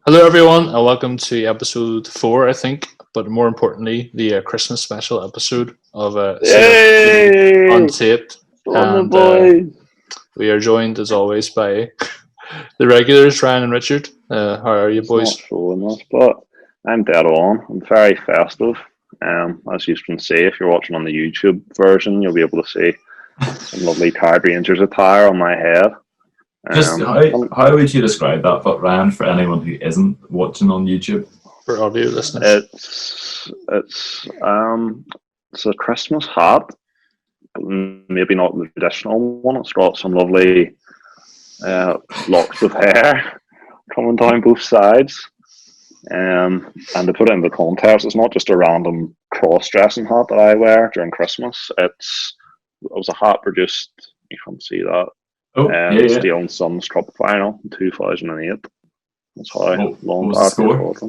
Hello, everyone, and welcome to episode 4, I think, but more importantly, the Christmas special episode of CRFC Yay! Untaped. On the And boys. we are joined, as always, by the regulars, Ryan and Richard. How are you, It's boys? not showing us, but I'm dead on. I'm very festive. As you can see, if you're watching on the YouTube version, you'll be able to see some lovely Card Rangers attire on my head. Just how would you describe that, but Ryan, for anyone who isn't watching on YouTube? For audio listeners. It's a Christmas hat, maybe not the traditional one. It's got some lovely locks of hair coming down both sides. And to put it into context, it's not just a random cross-dressing hat that I wear during Christmas. It was a hat produced, you can see that, Steel and Sons Cup Final in 2008. That's how long back it was.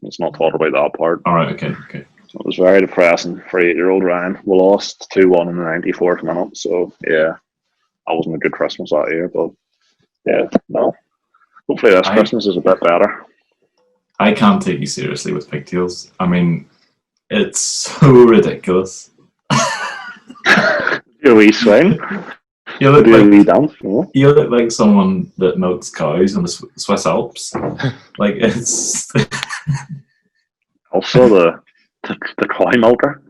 Let's not talk about that part. Alright, okay. It was very depressing for 8-year-old Ryan. We lost 2-1 in the 94th minute, so yeah, that wasn't a good Christmas that year, but yeah, no. Hopefully this Christmas is a bit better. I can't take you seriously with pigtails. I mean, it's so ridiculous. Do a wee swing. You look Do a wee dance. Yeah. You look like someone that milks cows in the Swiss Alps. Like, it's... Also the cow milker.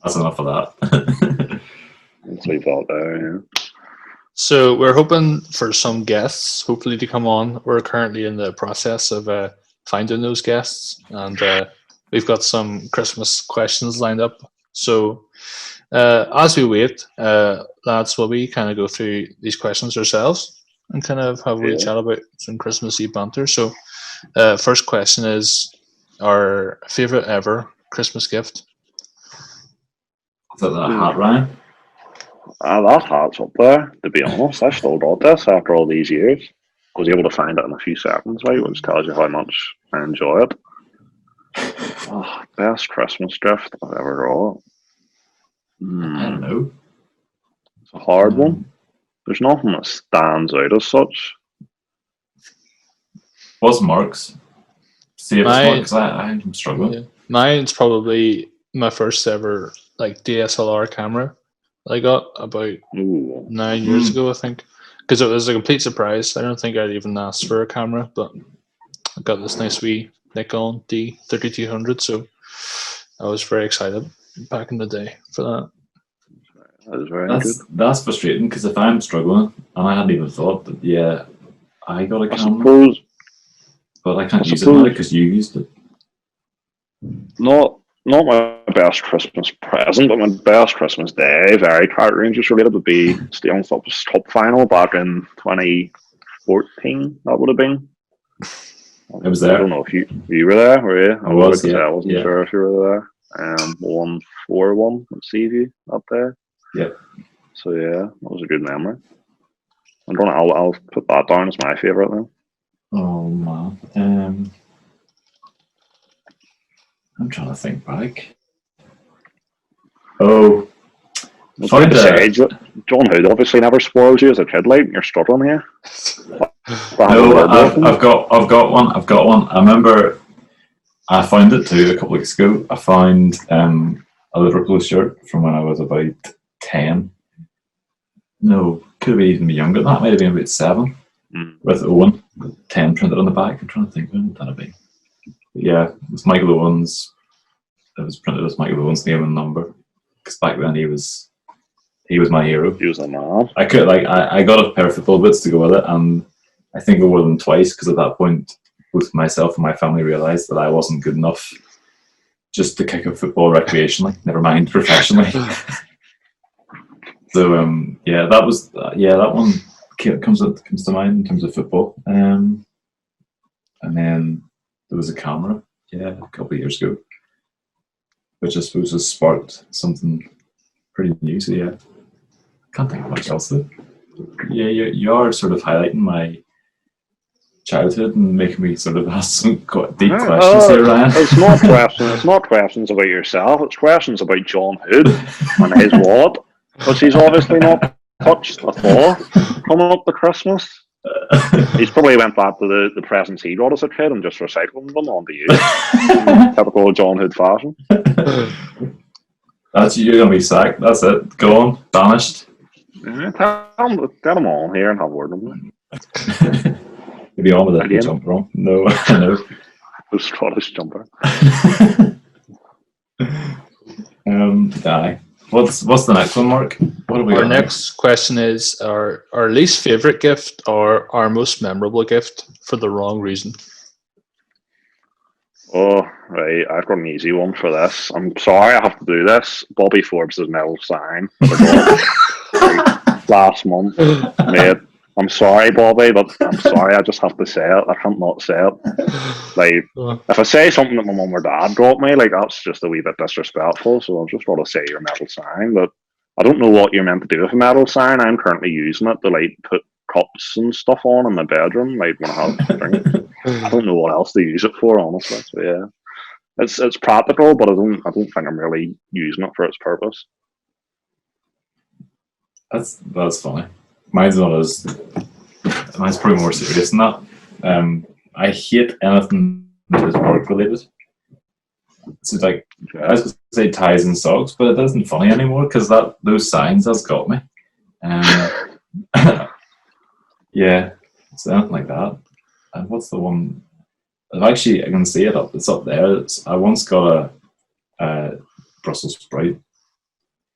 That's enough of that. That's what we thought there, yeah. So we're hoping for some guests, hopefully, to come on. We're currently in the process of finding those guests, and we've got some Christmas questions lined up. So as we wait, lads, will we kind of go through these questions ourselves and kind of have a wee chat about some Christmassy banter? So first question is, our favourite ever Christmas gift? Is that hat, Ryan? That hat's up there, to be honest. I still got this after all these years. I was able to find it in a few seconds, right, which tells you how much I enjoy it. Best Christmas gift I've ever got. I don't know. It's a hard one. There's nothing that stands out as such. What's Mark's? See if it's Mark, because I'm struggling. Yeah. Mine's probably my first ever DSLR camera that I got about 9 years ago, I think, because it was a complete surprise. I don't think I'd even asked for a camera, but I got this nice wee Nikon D3200, so I was very excited back in the day for that. That is very good. That's frustrating, because if I'm struggling, and I hadn't even thought that, I got a camera, but I can't use it now because you used it. Not my best Christmas present, but my best Christmas day, very Card Rangers related, would be Steel and Sons Cup Final back in 2014. That would have been. I was there. I don't know if you were there, were you? I was, yeah. I wasn't sure if you were there. 1-4-1 at Seaview that day. Yep. So yeah, that was a good memory. I'll put that down as my favourite then. Oh man. I'm trying to think back. Oh. John Hood obviously never spoiled you as a kid, like, you're struggling here. No, I've got one. I remember I found it too a couple of weeks ago. I found a Liverpool shirt from when I was about 10. No, could have even been younger than that. Might have been about 7. With Owen, 10 printed on the back. I'm trying to think when that'd be. But yeah, it's Michael Owen's. It was printed as Michael Owen's name and number. Because back then he was my hero. He was a man. I got a pair of football boots to go with it, and I think I wore them twice because at that point, both myself and my family realised that I wasn't good enough just to kick a football recreationally, never mind professionally. So that one comes to mind in terms of football. And then there was a camera, a couple of years ago, which I suppose has sparked something pretty new. So yeah, can't think of much else though. Yeah, you are sort of highlighting my childhood and making me sort of ask some deep questions here, Ryan. It's not questions about yourself. It's questions about John Hood and his wallet, which he's obviously not touched at all. Coming up to Christmas, He's probably went back to the presents he got as a kid and just recycled them onto you. Typical John Hood fashion. That's you're gonna be sacked. That's it. Gone. Banished. Yeah, tell him on here and have a word with him. You'll be on with it. Again? Jumper on. No, no. The Scottish jumper. Aye. What's the next one, Mark? What have we Our got next question is our least favorite gift or our most memorable gift for the wrong reason. Oh, right. I've got an easy one for this. I'm sorry I have to do this. Bobby Forbes' medal sign last month. Mate, I'm sorry, Bobby, but I'm sorry. I just have to say it. I can't not say it. Like, if I say something that my mum or dad got me, like, that's just a wee bit disrespectful. So I've just got to say your medal sign. But I don't know what you're meant to do with a medal sign. I'm currently using it to, like, put cups and stuff on in my bedroom, like, when I have drinks. I don't know what else to use it for, honestly. So yeah, it's practical, but I don't think I'm really using it for its purpose. That's funny. Mine's probably more serious than that. I hate anything that is work related. So like I was going to say ties and socks, but it isn't funny anymore because those signs has got me. Yeah, it's anything like that. And what's the one? I can see it up. It's up there. I once got a Brussels sprout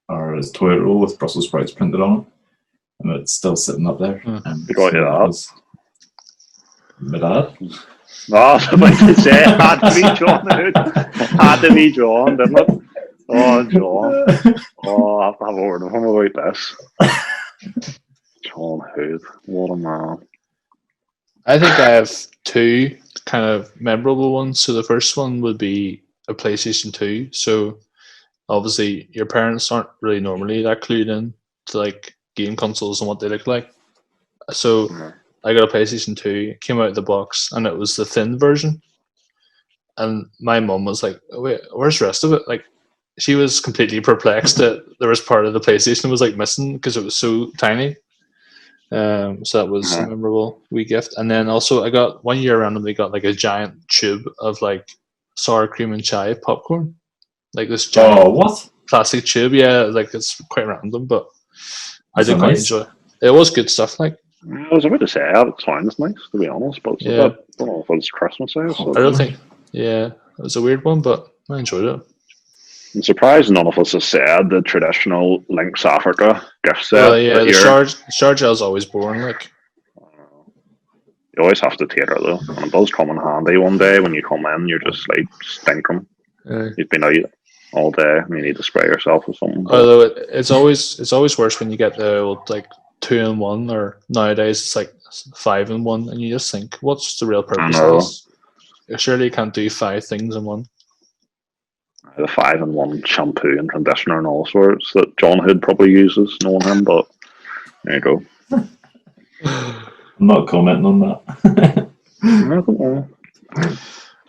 or a toilet roll with Brussels sprouts printed on it, and it's still sitting up there. You got your dad? My dad? No, I was about to say it had to be John. Had to be John, didn't it? Oh, John. Oh, I have to have a word with him about this. John Hood, what a man. I think I have two kind of memorable ones. So the first one would be a PlayStation 2. So obviously your parents aren't really normally that clued in to like game consoles and what they look like. So I got a PlayStation 2, it came out of the box, and it was the thin version. And my mum was like, oh, wait, where's the rest of it? Like, she was completely perplexed that there was part of the PlayStation that was like missing because it was so tiny. So that was a memorable wee gift. And then also I got 1 year randomly got like a giant tube of like sour cream and chive popcorn. Like this giant plastic tube. Yeah, like it's quite random, but I did quite enjoy it. It was good stuff, like. I was about to say it sounds nice, to be honest, but I don't know if it's Christmas Eve. So I don't think. Yeah, it was a weird one, but I enjoyed it. I'm surprised none of us have said the traditional Lynx Africa gift set. Well, yeah, the Shard Gel's always boring, like. You always have to tater though, and it does come in handy one day when you come in. You're just like stinking. You've been out all day, and you need to spray yourself with something. Although it's always worse when you get the old like 2-in-1, or nowadays it's like 5-in-1, and you just think, what's the real purpose of this? Surely you can't do 5 things in one. The 5-in-1 shampoo and conditioner and all sorts that John Hood probably uses, knowing him, but there you go. I'm not commenting on that.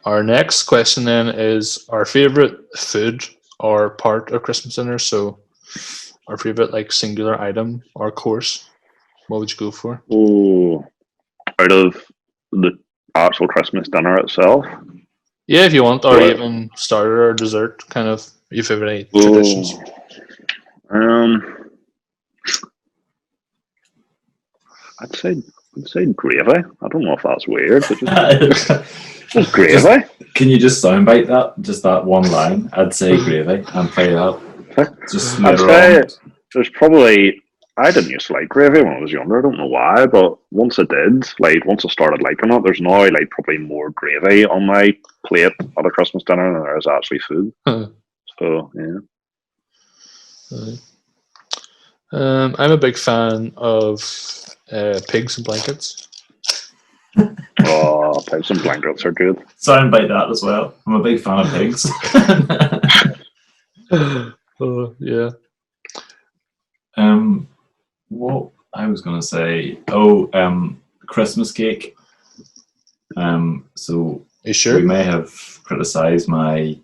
Our next question then is our favourite food or part of Christmas dinner. So our favourite like singular item or course. What would you go for? Oh, out of the actual Christmas dinner itself? Yeah, if you want, or even starter or dessert, kind of your favourite traditions. I'd say gravy. I don't know if that's weird, but just gravy. Can you just soundbite that? Just that one line. I'd say gravy and play that. Just I'd say there's probably. I didn't used to like gravy when I was younger. I don't know why, but once I did, like once I started liking it, there's now like probably more gravy on my plate at a Christmas dinner than there is actually food. So yeah. I'm a big fan of pigs and blankets. Oh, pigs and blankets are good. Soundbite that as well. I'm a big fan of pigs. Yeah. What I was gonna say, Christmas cake. So you sure? We may have criticised the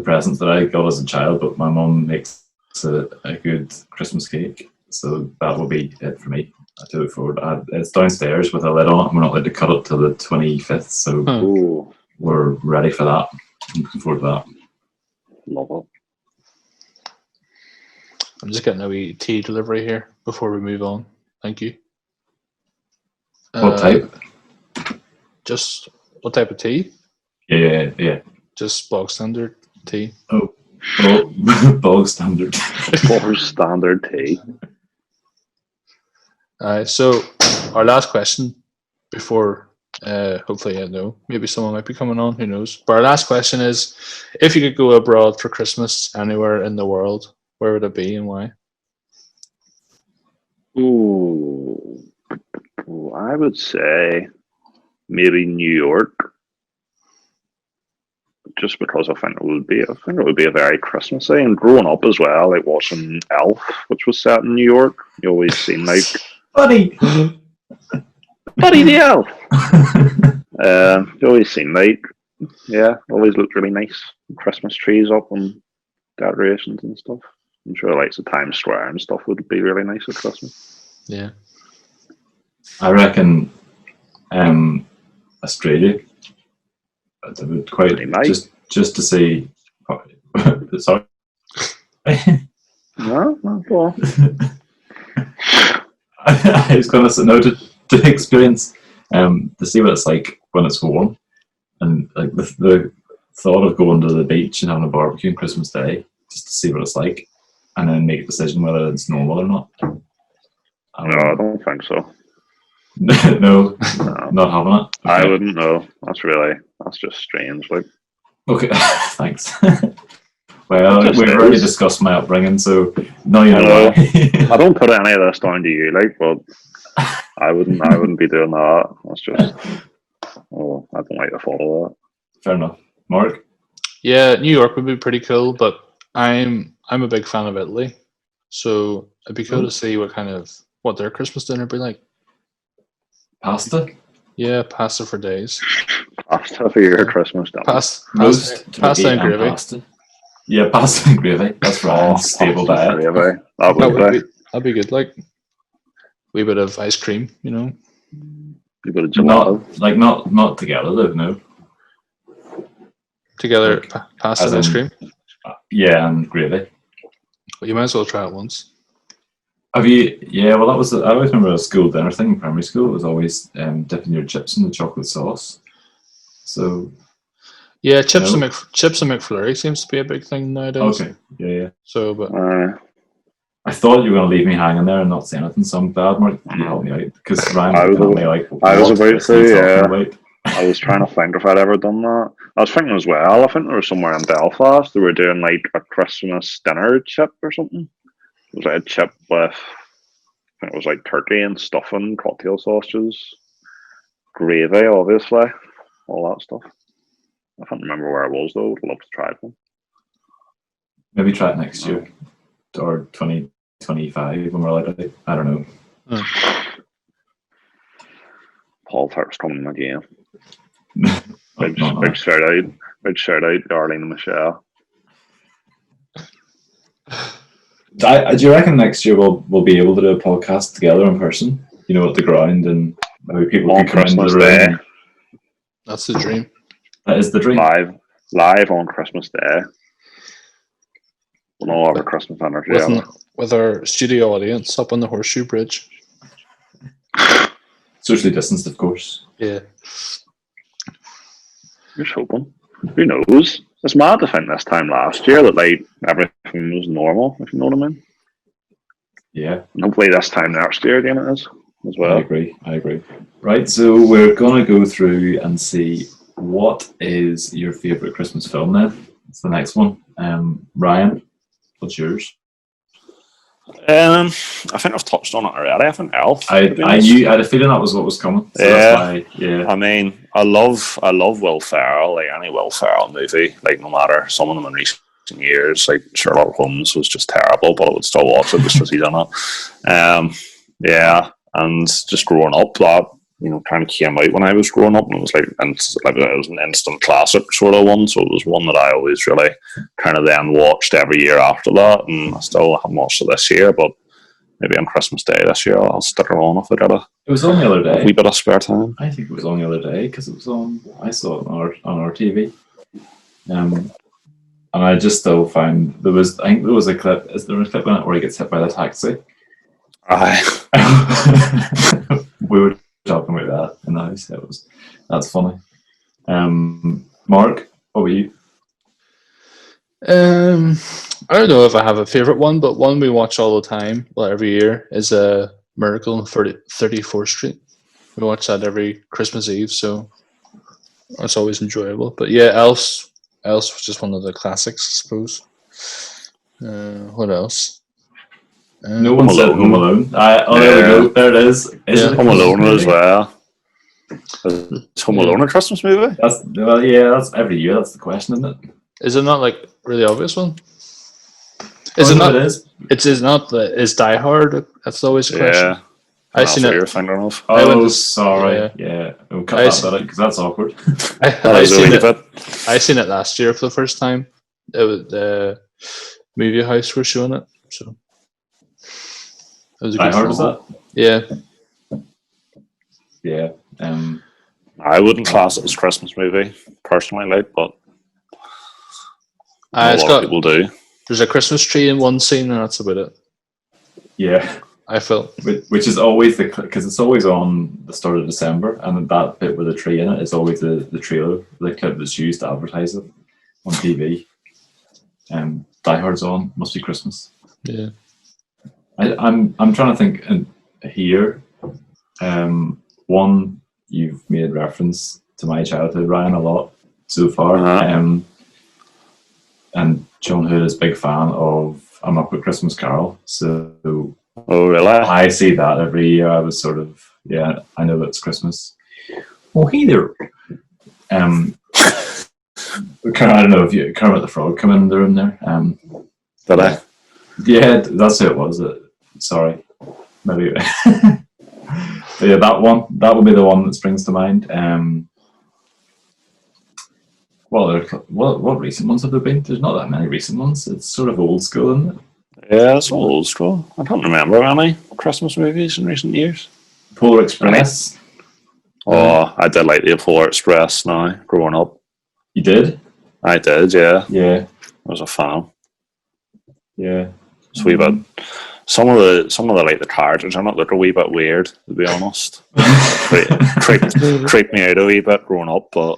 presents that I got as a child, but my mum makes a good Christmas cake, so that will be it for me. I do look forward. It's downstairs with a lid on it. We're not allowed to cut it till the 25th, so we're ready for that. I'm looking forward to that. Love it. I'm just getting a wee tea delivery here before we move on. Thank you. What type? Just what type of tea? Yeah. Just bog standard tea. Oh, bog standard. Bog standard tea. So our last question before, hopefully, maybe someone might be coming on, who knows. But our last question is, if you could go abroad for Christmas anywhere in the world, where would it be and why? I would say maybe New York. Just because I think it would be a very Christmassy, and growing up as well, like watching Elf, which was set in New York. You always seem like Buddy the elf. You always seem like, always looked really nice. Christmas trees up and decorations and stuff. I'm sure like the Times Square and stuff would be really nice at Christmas. Yeah. I reckon Australia. I would quite just to see. Sorry. No, go on. I was going to say no to experience to see what it's like when it's warm, and like the thought of going to the beach and having a barbecue on Christmas Day just to see what it's like, and then make a decision whether it's normal or not. No, I don't think so. No, not having it. Okay. I wouldn't know. That's just strange. Like, okay, thanks. Well, we've already discussed my upbringing, so now you know why. I don't put any of this down to you, like, but I wouldn't be doing that. That's just, I don't like the thought of that. Fair enough, Mark. Yeah, New York would be pretty cool, but I'm a big fan of Italy, so it'd be cool to see what their Christmas dinner would be like. Pasta? Yeah, pasta for days. Pasta for your Christmas dinner. Pasta and gravy. Pasta. Yeah, pasta and gravy. That's right. Stable diet. Gravy. That'd be good. Like, wee bit of ice cream, A bit of gelato. Not together though, no. Together, pasta and ice cream? Yeah, and gravy. Well, you might as well try it once. Have you? Yeah, well, that was. I always remember a school dinner thing in primary school. It was always dipping your chips in the chocolate sauce. So. Yeah, chips and McFlurry seems to be a big thing nowadays. Okay. Yeah. So, but I thought you were going to leave me hanging there and not say anything. So I'm glad, Mark, you helped me out because Ryan was me like. I was about to. Yeah. I was trying to think if I'd ever done that. I was thinking as well. I think there was somewhere in Belfast they were doing like a Christmas dinner chip or something. It was like a chip with, I think it was like turkey and stuffing, cocktail sausages, gravy, obviously, all that stuff. I can't remember where it was though. I'd love to try it. Maybe try it next year or 2025 when we're like, I don't know. Paul Turk's coming again. Big shout out, Darlene and Michelle. Do you reckon next year we'll be able to do a podcast together in person? At the ground, and maybe people on can come Christmas into the Day. room. That's the dream. That is the dream. Live on Christmas Day. We'll all have a Christmas dinner together. With our studio audience up on the Horseshoe Bridge. Socially distanced, of course. Yeah. Just hoping. Who knows? It's mad to think this time last year that like everything was normal, if you know what I mean. Yeah. And hopefully this time next year again it is as well. I agree. Right, so we're gonna go through and see what is your favourite Christmas film then. It's the next one. Ryan, what's yours? I think I've touched on it already. I think Elf. I had a feeling that was what was coming. So that's why, I mean, I love Will Ferrell. Like any Will Ferrell movie, like no matter some of them in recent years, like Sherlock Holmes was just terrible, but I would still watch it just because he's in it. And just growing up, that kind of came out when I was growing up, and it was it was an instant classic sort of one. So it was one that I always really kind of then watched every year after that, and I still haven't watched it this year. But maybe on Christmas Day this year I'll stick around if I got It was on the other day. a wee bit of spare time. I think it was on the other day because it was on. I saw it on our TV. And I just still find I think there was a clip. Is there a clip in it where he gets hit by the taxi? Aye. We were talking about that in the house. That's funny. Mark, what were you? I don't know if I have a favorite one, but one we watch all the time, well, every year, is a Miracle on 34th Street. We watch that every Christmas Eve, so it's always enjoyable. But yeah, Elf was just one of the classics, I suppose. What else? No one said Home Alone. There we go. There it is. Home Alone as well. Is Home Alone a Christmas movie? That's every year. That's the question, isn't it? Is it not like really obvious one? Is it not? It is. It is not. Is Die Hard? That's always a question. Yeah. I've seen it. You're thinking of. Sorry. Yeah. We'll cut that bit out because that's awkward. I seen it last year for the first time. It was the movie house were showing it, so it was a good Die Hard, is that? Yeah. Yeah. I wouldn't class it as a Christmas movie personally, but a lot of people do. There's a Christmas tree in one scene, and that's about it. Yeah. I felt. Which is always because it's always on the start of December, and that bit with the tree in it is always the trailer, the clip that's used to advertise it on TV. Die Hard's on. Must be Christmas. Yeah. I'm trying to think here. One, you've made reference to my childhood, Ryan, a lot so far. Uh-huh. And John Hood is a big fan of A Muppet Christmas Carol. So, oh really? I see that every year. I was sort of, I know it's Christmas. Oh, hey there. I don't know if you Kermit the Frog come in the room there. Did I? Yeah, that's who it was. Sorry, maybe. But yeah, that would be the one that springs to mind. What recent ones have there been? There's not that many recent ones. It's sort of old school, isn't it? Yeah, it's old school. I can't remember any Christmas movies in recent years. Polar Express. Oh, I did like the Polar Express now, growing up. You did? I did, yeah. Yeah. I was a fan. Yeah. It's a wee bit. Some of the like the characters are not look a wee bit weird, to be honest. Creeped me out a wee bit growing up, but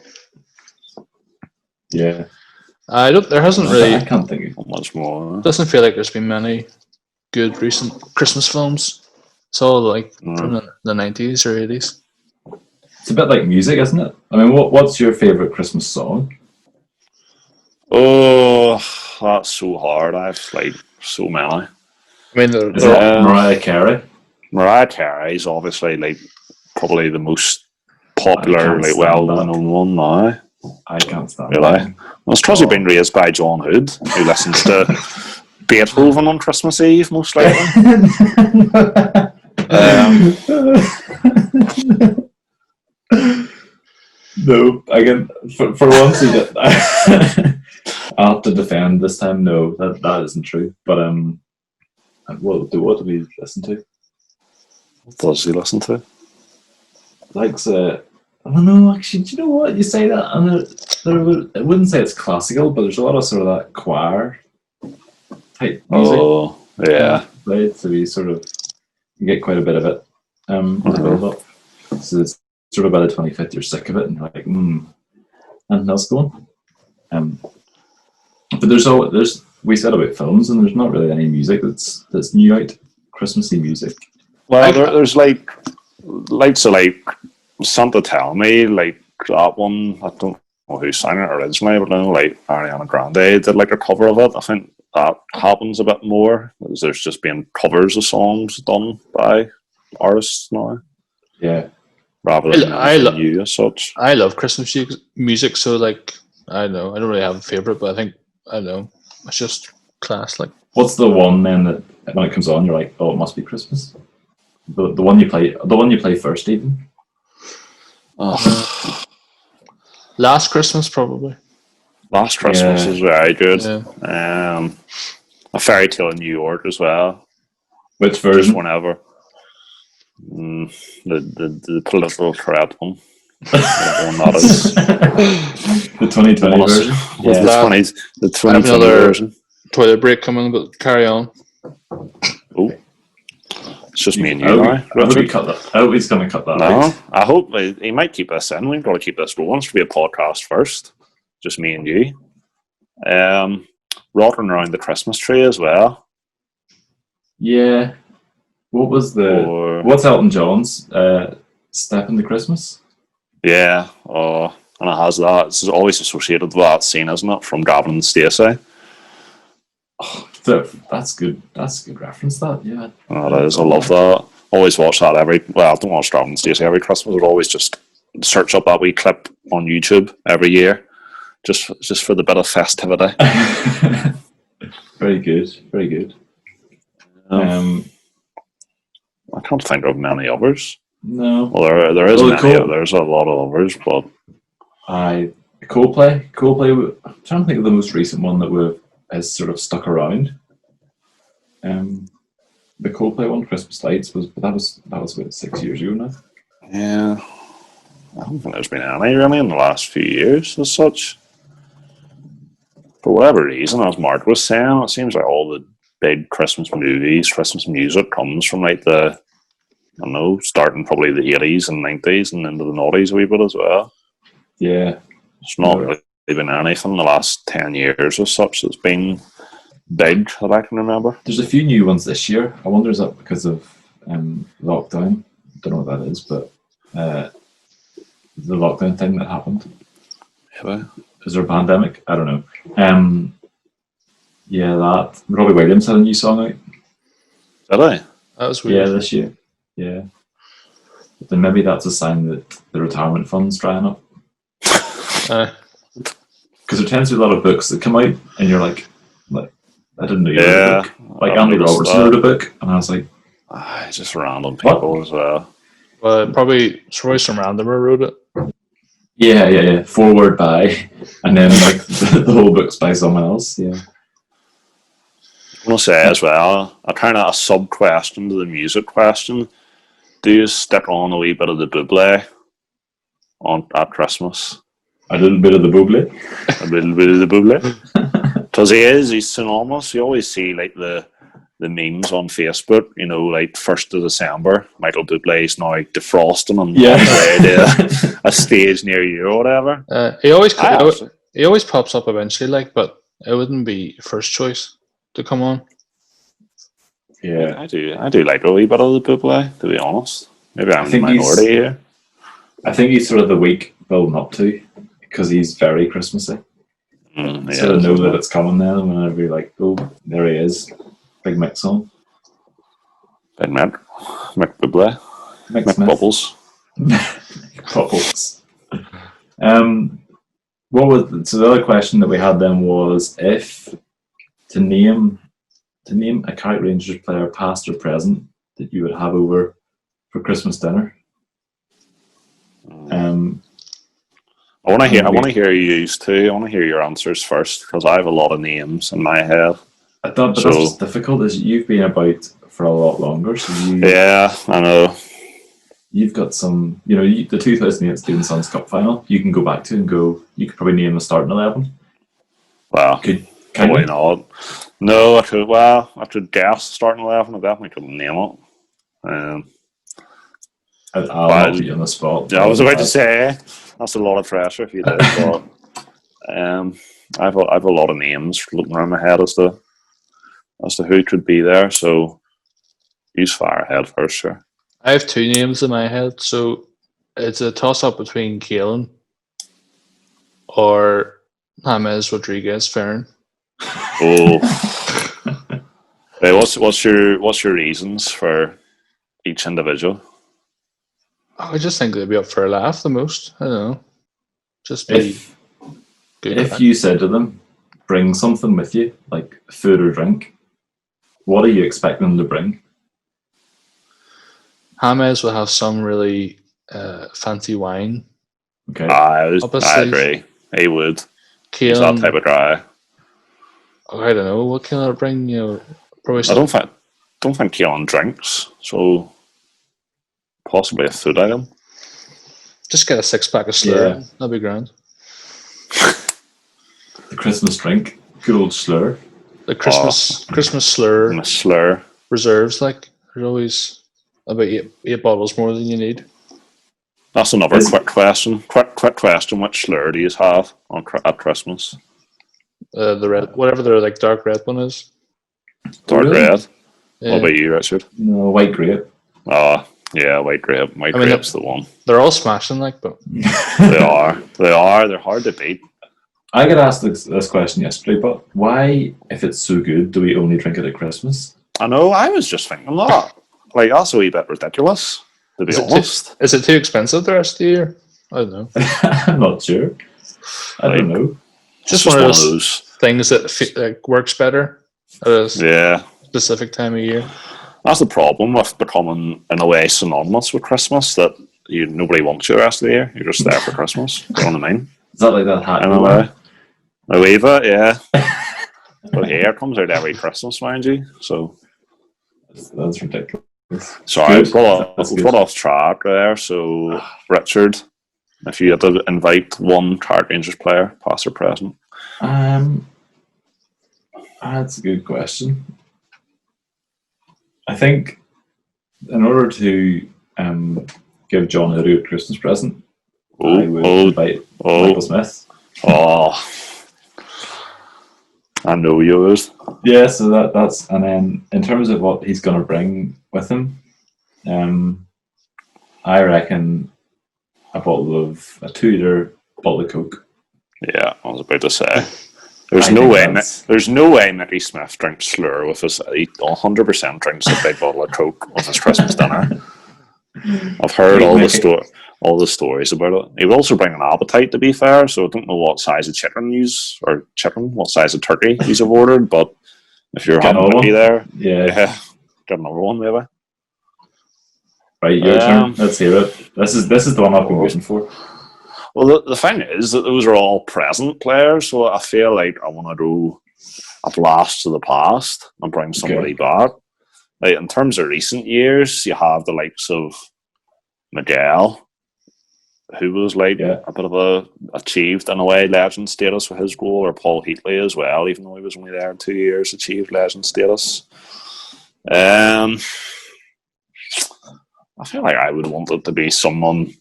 yeah. There hasn't really. I can't think of much more. Doesn't feel like there's been many good recent Christmas films. It's all like from the 90s or 80s. It's a bit like music, isn't it? I mean, what's your favourite Christmas song? Oh, that's so hard. I've like so many. I mean, is it Mariah Carey? Mariah Carey is obviously like probably the most popular, like well-known one now. I can't stand really. Well, it's because you've been raised by John Hood, who listens to Beethoven on Christmas Eve, most likely. No, again, for once, I'll have to defend this time. No, that isn't true. But what do we listen to? What does he listen to? Likes I don't know. Actually, do you know what you say that? And I wouldn't say it's classical, but there's a lot of sort of that choir type music. Oh, yeah. Played, so you sort of get quite a bit of it. So it's sort of by the 25th, you're sick of it, and you're like, and else going. But there's we said about films, and there's not really any music that's new out, Christmassy music. Well, there's like Santa Tell Me, like that one. I don't know who sang it originally, but I know like Ariana Grande did like a cover of it. I think that happens a bit more. There's just been covers of songs done by artists now. Yeah. Rather than new as such. I love Christmas music, so like I don't know, I don't really have a favourite, but I think it's just class. Like, what's the one then that when it comes on, you're like, oh, it must be Christmas? The one you play first, even. Last Christmas, probably. Last Christmas is very good. Yeah. A Fairy Tale in New York as well. Which Just version? whenever. The political correct one. Whatever one that is. The 2020 version. Yeah, With that, the I have 2020 another version. toilet break coming, but carry on. Oh, it's just me and you I now. hope he cut that. I hope he's going to cut that No, out. I hope he might keep this in. We've got to keep this going. It should be a podcast first. Just me and you. Rocking around the Christmas tree as well. Yeah. What was what's Elton John's Step into Christmas? Yeah, and it has that. It's always associated with that scene, isn't it, from Gavin and Stacey? Oh, that's good. That's a good reference. That It is. I love that. Always watch that I don't watch Gavin and Stacey every Christmas. I'd always just search up that wee clip on YouTube every year, just for the bit of festivity. Very good. Very good. I can't think of many others. No. Well, there is many. There's a lot of others, but Coldplay. I'm trying to think of the most recent one that has sort of stuck around. The Coldplay one, Christmas Lights, that was about 6 years ago now. Yeah, I don't think there's been any really in the last few years as such. For whatever reason, as Mark was saying, it seems like all the big Christmas movies, Christmas music comes from like starting probably the 80s and 90s and into the 90s a wee bit as well. Yeah. It's not really been anything in the last 10 years or such that's been big that I can remember. There's a few new ones this year. I wonder is that because of lockdown? Don't know what that is, but the lockdown thing that happened. Yeah. Is there a pandemic? I don't know. Yeah, that Robbie Williams had a new song out. Did I? That was weird. Yeah, this year. Yeah. But then maybe that's a sign that the retirement fund's drying up. Because there tends to be a lot of books that come out, and you're like I didn't know you wrote a book. Like Andy Robertson wrote a book, and I was like, just random people as well. Well, probably some randomer wrote it. Yeah. Forward by, and then like the whole book's by someone else. Yeah. I want to say as well, a kind of a sub question to the music question. Do you stick on a wee bit of the Bublé at Christmas? A little bit of the Bublé. A little bit of the Bublé. Because he's synonymous. You always see like the memes on Facebook, like 1st of December, Michael Bublé's now defrosting on a stage near you or whatever. He always pops up eventually, but it wouldn't be first choice to come on. Yeah, I do like a wee bit of the Bublé, to be honest. Maybe I'm in the minority here. I think he's sort of the week building up to, because he's very Christmassy. Sort of know that it's coming then whenever you're like, oh, there he is. Big Mick song. Big Mick Bublé. Mick Bubbles. Bubbles. So the other question that we had then was if to name a Carrick Rangers player, past or present, that you would have over for Christmas dinner. I want to hear you too. I want to hear your answers first, because I have a lot of names in my head. But that's just difficult. Is you've been about for a lot longer, so yeah, I know. You've got some, the 2008 Student Sons Cup final. You can go back to and go. You could probably name the starting 11. Well, probably not. No, I could. Well, I could guess the starting 11. I definitely couldn't name it. I'll not put you on the spot. Yeah, I was about to say that's a lot of pressure if you did. But I've a lot of names floating around my head as to who could be there. So he's far ahead first, sure. I have two names in my head, so it's a toss-up between Kalen or James Rodriguez-Ferrin. Oh, hey, what's your reasons for each individual? I just think they'd be up for a laugh the most. I don't know. Just be good. If you said to them, bring something with you, like food or drink, what are you expecting them to bring? James will have some really fancy wine. Okay. I agree. He would. He's that type of guy. I don't know. What can I bring? Probably. I don't find don't think Keelan drinks, so possibly a food item. Just get a 6-pack of Slur. Yeah. That'd be grand. The Christmas drink. Good old Slur. The Christmas Slur. And Slur. Reserves, like, there's always about eight bottles more than you need. That's another quick question. Quick question. Which Slur do you have at Christmas? The red, whatever the like dark red one is. Dark red? Yeah. What about you, Richard? No, white grape. Yeah, white grape. White grape's the one. They're all smashing, like, but they are. They're hard to beat. I got asked this question yesterday, but why, if it's so good, do we only drink it at Christmas? I know. I was just thinking that. Like, that's a wee bit ridiculous, to be honest. Is it too expensive the rest of the year? I don't know. I'm not sure. I don't know. Just one of those things that works better at a specific time of year. That's the problem with becoming, in a way, synonymous with Christmas, that nobody wants you the rest of the year. You're just there for Christmas. You know what I mean? Is that like that hat? In a way. I leave it, yeah. But hair comes out every Christmas, mind you. So that's ridiculous. Sorry, got off track there. So, Richard, if you had to invite one Carrick Rangers player, past or present? That's a good question. I think in order to give John a real Christmas present, I would invite Michael Smith. Oh, I know you would. Yeah, so that's, and then in terms of what he's going to bring with him, I reckon a 2-liter bottle of Coke. Yeah, I was about to say. There's no way Mickey Smith drinks Slur with his. He 100% drinks a big bottle of Coke with his Christmas dinner. I've heard all the stories about it. He will also bring an appetite, to be fair. So I don't know what size of what size of turkey he's ordered. But if you're happy to be there, yeah, get another one maybe. Right, your turn. Let's hear it. This is the one I've been waiting for. Well, the thing is that those are all present players, so I feel like I want to go a blast to the past and bring somebody back. Like, in terms of recent years, you have the likes of Miguel, who was a bit of a achieved in a way legend status with his goal, or Paul Heatley as well, even though he was only there 2 years, achieved legend status. I feel like I would want it to be someone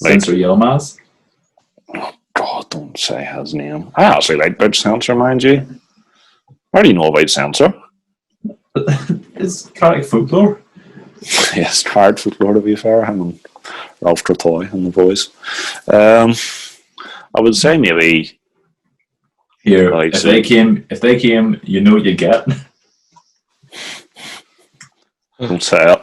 Sensor Yilmaz. Oh God, don't say his name. I actually like Bridge Sensor, mind you. How do you know about Sensor? It's Carrick folklore. Yes, Carrick folklore, to be fair. Him and Ralph Tretoy and the boys. I would say maybe here. If they came, you know what you get. Don't say it.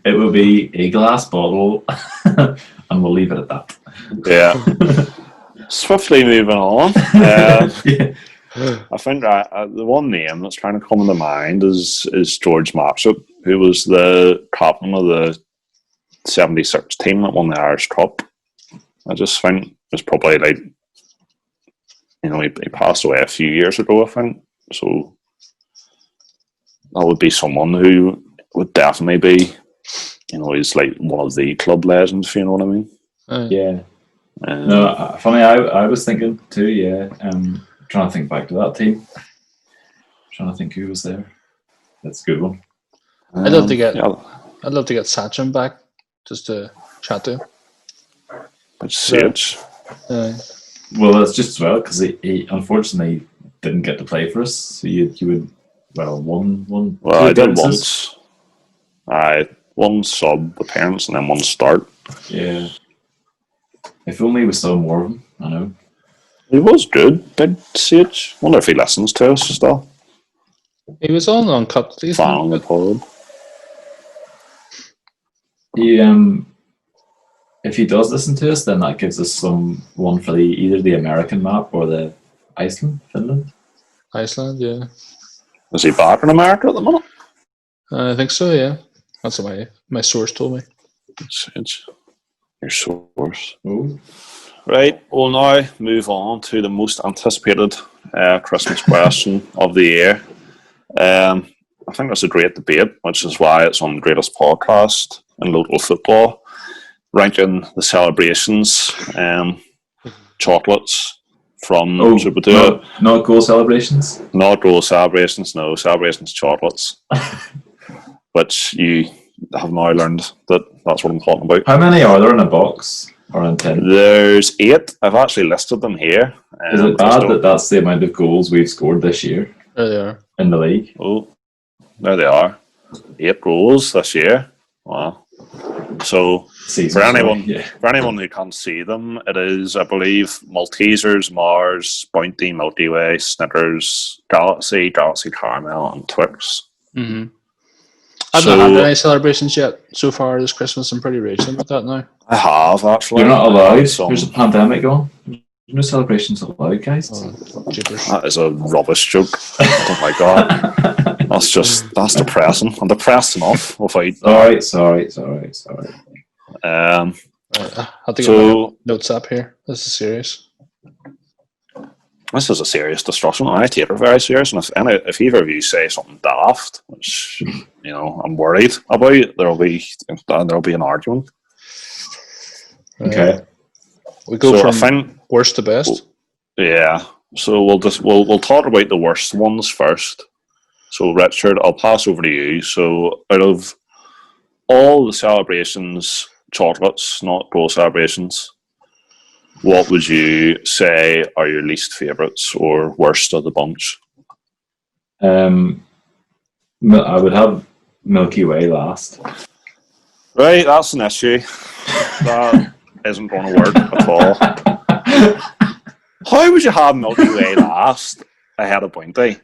It will be a glass bottle, and we'll leave it at that. Yeah. Swiftly moving on. I think the one name that's trying to come into mind is George Matsup, who was the captain of the 76 team that won the Irish Cup. I just think it's probably like, he passed away a few years ago, I think. So that would be someone who would definitely be, he's like one of the club legends, if you know what I mean. Yeah. No, funny, I was thinking too, yeah. Trying to think back to that team. Trying to think who was there. That's a good one. I'd love to get Sachin back just to chat to him. But Sage. Well, that's just as well because he unfortunately didn't get to play for us. So you would one. Well, I did once. One sub appearance and then one start. Yeah. If only we saw more of him. I know. He was good, big Sage. Wonder if he listens to us still. He was on Uncut. Fan on the pod. If he does listen to us, then that gives us one for either the American map or the Finland. Iceland, yeah. Is he back in America at the moment? I think so, yeah. That's what my source told me. Sage. Your source. Oh. Right, we'll now move on to the most anticipated Christmas question of the year. I think that's a great debate, which is why it's on the greatest podcast in local football, ranking the celebrations, chocolates from. Not goal celebrations. Not goal celebrations. No celebrations, chocolates, which you have now learned that's what I'm talking about. How many are there in a box or in 10? There's 8. I've actually listed them here. Is it bad that that's the amount of goals we've scored this year? There they are. In the league. Oh, there they are. 8 goals this year. Wow. So for anyone who can't see them, it is, I believe, Maltesers, Mars, Bounty, Milky Way, Snickers, Galaxy Caramel, and Twix. Mm-hmm. I've not had any celebrations yet so far this Christmas. I'm pretty raging about that now. I have, actually. You're not allowed. There's a pandemic going. No celebrations allowed, guys. That is a rubbish joke. Oh my god. That's depressing. I'm depressed enough without. Sorry. I have to get my notes up here. This is serious. This is a serious discussion. I take it very serious, and if either of you say something daft, which I'm worried about, there'll be an argument. Okay. We go from worst to best. Yeah. So we'll talk about the worst ones first. So Richard, I'll pass over to you. So out of all the celebrations, chocolates, not goal celebrations, what would you say are your least favourites or worst of the bunch? I would have Milky Way last. Right, that's an issue. That isn't going to work at all. How would you have Milky Way last ahead of Bounty?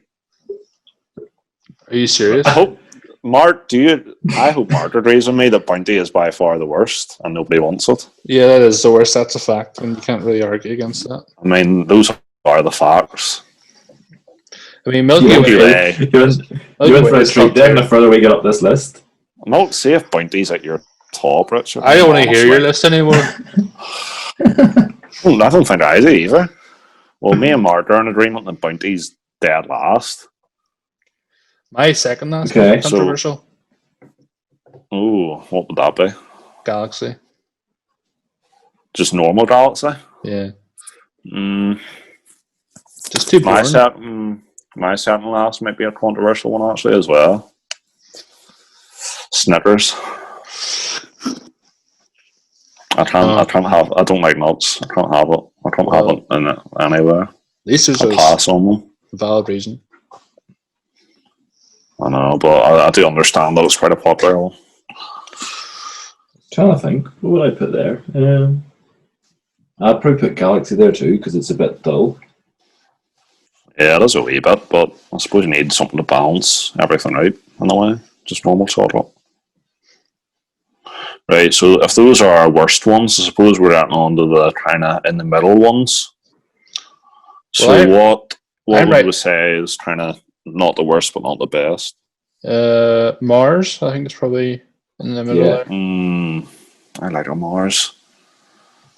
Are you serious? I hope Mark agrees with me that Bounty is by far the worst and nobody wants it. Yeah, that is the worst. That's a fact, and you can't really argue against that. I mean, those are the facts. I mean, Milky Way. You went for a treat there the further we get up this list. Not see if Bounty's at your top, Richard. I don't want to hear your list anymore. I don't think I do either. Well, me and Mark are in agreement that Bounty's dead last. My second last, okay, controversial. Ooh, what would that be? Galaxy. Just normal Galaxy? Yeah. Just too boring. My second last might be a controversial one actually as well. Snickers. I don't like nuts. I can't have it. I can't have it in anywhere. At least there's a pass on them. Valid reason. I know, but I do understand that it's quite a popular one. Trying to think, what would I put there? I'd probably put Galaxy there too because it's a bit dull. Yeah, it is a wee bit, but I suppose you need something to balance everything out in a way. Just normal chocolate. Right, so if those are our worst ones, I suppose we're getting on to the kind of in the middle ones. So what would we say is kind of not the worst, but not the best? Mars, I think it's probably in the middle there. I like a Mars,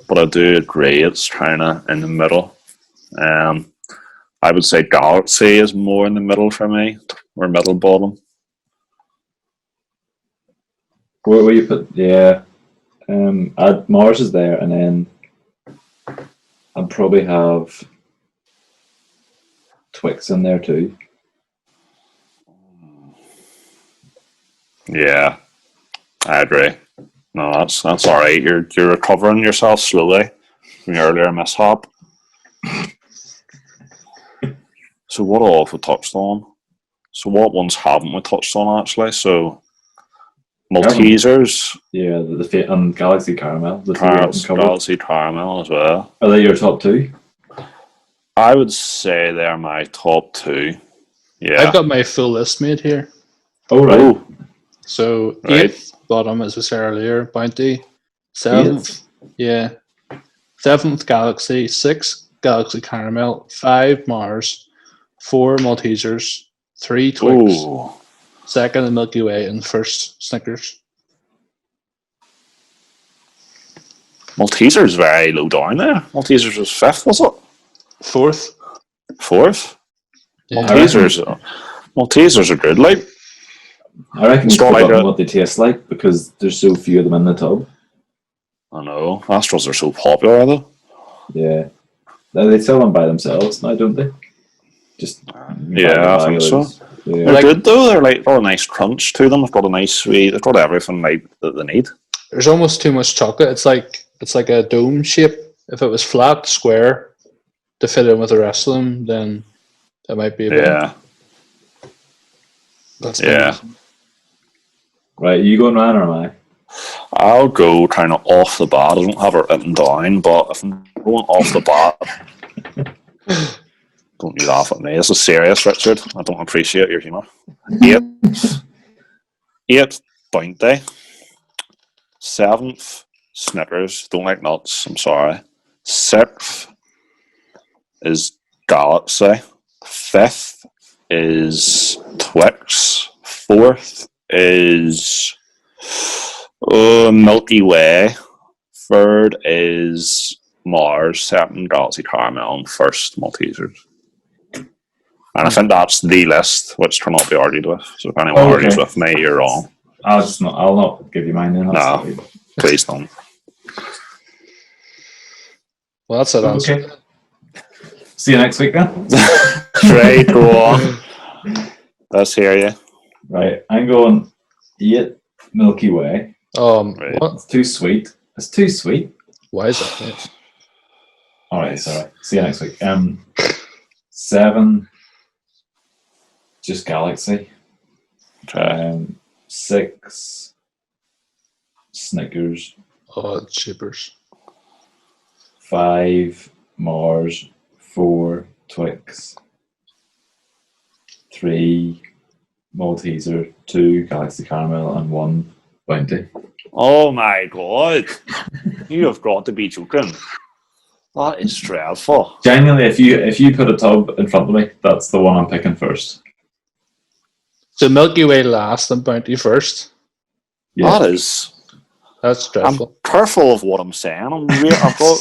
but I do agree it's kind of in the middle. I would say Galaxy is more in the middle for me, or middle bottom. Where will you put? Yeah, Mars is there, and then I'd probably have Twix in there too. Yeah, I agree. No, that's all right. You're recovering yourself slowly from your earlier mishap. So what all have we touched on? So what ones haven't we touched on actually? So Maltesers. Yeah, the Galaxy Caramel. Galaxy Caramel as well. Are they your top two? I would say they're my top two. Yeah. I've got my full list made here. Oh, right. Oh. So, 8th bottom, as we said earlier, Bounty. 7th, yeah. 7th, Galaxy. 6th, Galaxy Caramel. 5, Mars. 4, Maltesers. 3, Twix. Ooh. 2nd, the Milky Way. And 1st, Snickers. Maltesers very low down there. Maltesers was 5th, was it? 4th. 4th? Yeah. Maltesers. Maltesers are good, like. I reckon you've It's not like forgotten a- what they taste like because there's so few of them in the tub. I know. Astros are so popular, are they? Yeah. Now they sell them by themselves now, don't they? Just Yeah, I think so. Yeah. They're good though. They're like got a nice crunch to them. They've got a nice sweet. They've got everything like that they need. There's almost too much chocolate. It's like a dome shape. If it was flat, square, to fit in with the rest of them, then that might be a bit. Yeah, That's yeah. Right, you going Ryan or am I? I'll go kind of off the bat. I don't have it written down, but if I'm going off the bat, don't you laugh at me. This is serious, Richard. I don't appreciate your humour. 8th, Bounty. 7th, Snickers. Don't like nuts. I'm sorry. 6th is Galaxy. 5th is Twix. 4th is Milky Way. 3rd is Mars. 2nd, Galaxy Caramel. And 1st, Maltesers. And I think that's the list, which cannot be argued with. So if anyone argues with me, you're wrong. I'll not give you mine then. No, please don't. Well, that's it. Okay. See you next week then. Trey, go on. Let's hear you. Right, I'm going 8 Milky Way. Right. What? It's too sweet. It's too sweet. Why is that? Yeah. All right, sorry. See you next week. 7, just Galaxy. Okay. 6, Snickers. Oh, cheapers. 5, Mars. 4, Twix. 3, Malteser. 2, Galaxy Caramel, and 1, Bounty. Oh my god. You have got to be joking. That is dreadful. Genuinely, if you put a tub in front of me, that's the one I'm picking first. So Milky Way last and Bounty first. Yeah. That's dreadful. I'm careful of what I'm saying. I've got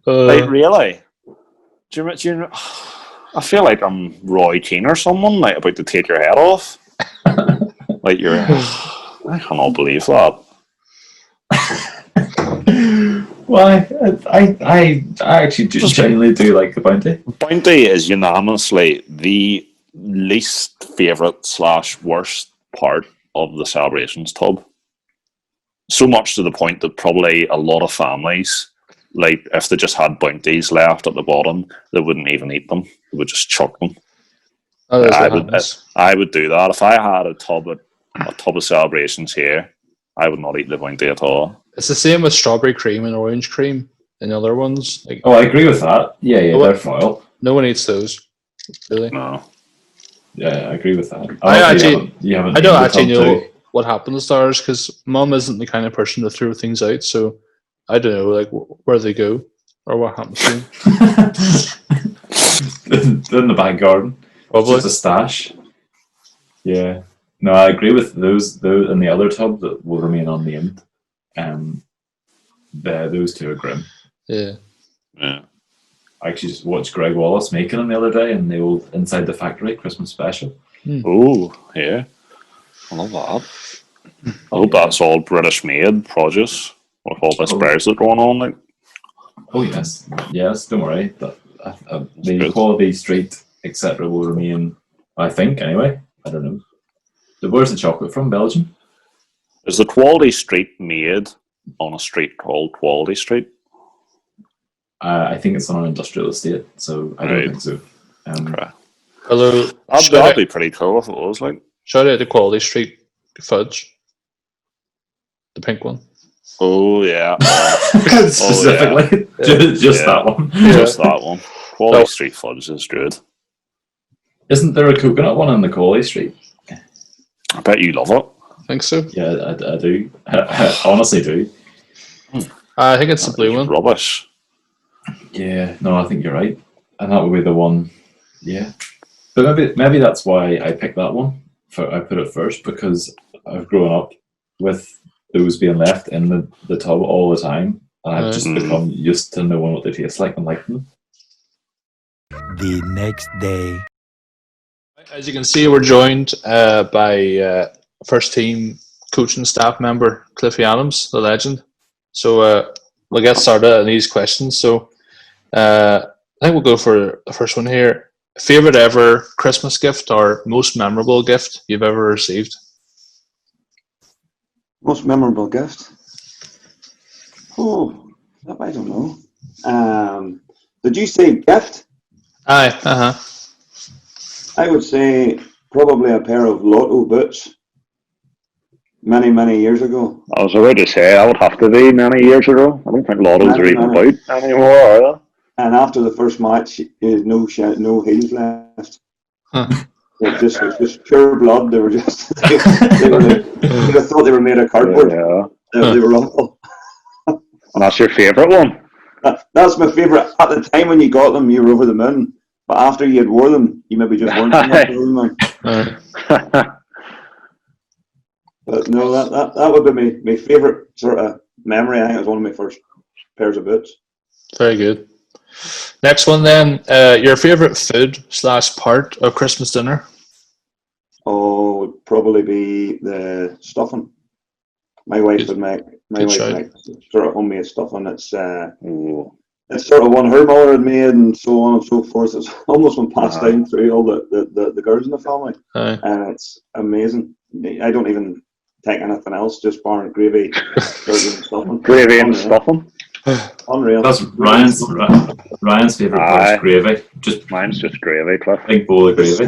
Uh, like really. Do you I feel like I'm Roy Keane or someone like about to take your head off. Like you're. I cannot believe that. Why? I actually genuinely do like the Bounty. Bounty is unanimously the least favourite / worst part of the celebrations tub. So much to the point that probably a lot of families, like if they just had Bounties left at the bottom, they wouldn't even eat them. They would just chuck them. that is what happens. I would do that. If I had a tub of celebrations here, I would not eat the Bounty at all. It's the same with strawberry cream and orange cream and the other ones. Like, Oh, I agree with that. Yeah, they're foil. no one eats those. Really? No. Yeah, I agree with that. I don't named actually the tub know too. what happens to ours because Mum isn't the kind of person to throw things out. So I don't know, like where they go or what happens to them. They're in the back garden. Probably. Just a stash. Yeah. No, I agree with those in the other tub that will remain unnamed. Those two are grim. Yeah. Yeah. I actually just watched Greg Wallace making them the other day in the old Inside the Factory Christmas special. Oh, yeah. I love that. I hope that's all British made produce with all this Brexit going on. Like. Oh yes, don't worry. The good. quality, street, etc. will remain. I think anyway. I don't know. Where's the chocolate from? Belgium? Is the Quality Street made on a street called Quality Street? I think it's on an industrial estate, so I don't think so. Okay. Although, That'd be pretty cool if it was like. shout out to Quality Street Fudge. The pink one. Oh, yeah. Specifically, just that one. Just that one. Quality Street Fudge is good. Isn't there a coconut one in the Quality Street? I bet you love it. I think so. Yeah, I do. I honestly do. I think it's the blue one. Rubbish. Yeah, no, I think you're right, and that would be the one. Yeah, but maybe that's why I picked that one. I put it first because I've grown up with those being left in the tub all the time, and I've just become used to knowing what they taste like and liking them. The next day. As you can see, we're joined by first team coaching staff member Cliffy Adams, the legend. So we'll get started on these questions. So I think we'll go for the first one here. Favorite ever Christmas gift or most memorable gift you've ever received? Most memorable gift? Oh, I don't know. Did you say gift? Aye, I would say probably a pair of Lotto boots many, many years ago. I was about to say, that would have to be many years ago. I don't think Lottos are even about anymore, are they? And after the first match, no heels left. Huh. It was just pure blood. They were just, they thought they were made of cardboard. Yeah. They were awful. And that's your favourite one? That's my favourite. At the time when you got them, you were over the moon. But after you had wore them, you maybe just weren't over the moon. But no, that would be my favourite sort of memory. I think it was one of my first pairs of boots. Very good. Next one then, your favourite food / part of Christmas dinner? Oh, would probably be the stuffing. My wife would make sort of homemade stuffing. It's sort of one her mother had made, and so on and so forth. It's almost been passed down through all the girls in the family, and it's amazing. I don't even take anything else, just bar and gravy, stuffing. Gravy and stuffing. Unreal. That's Ryan's favourite part is gravy. Mine's just gravy, Cliff. Big bowl of gravy.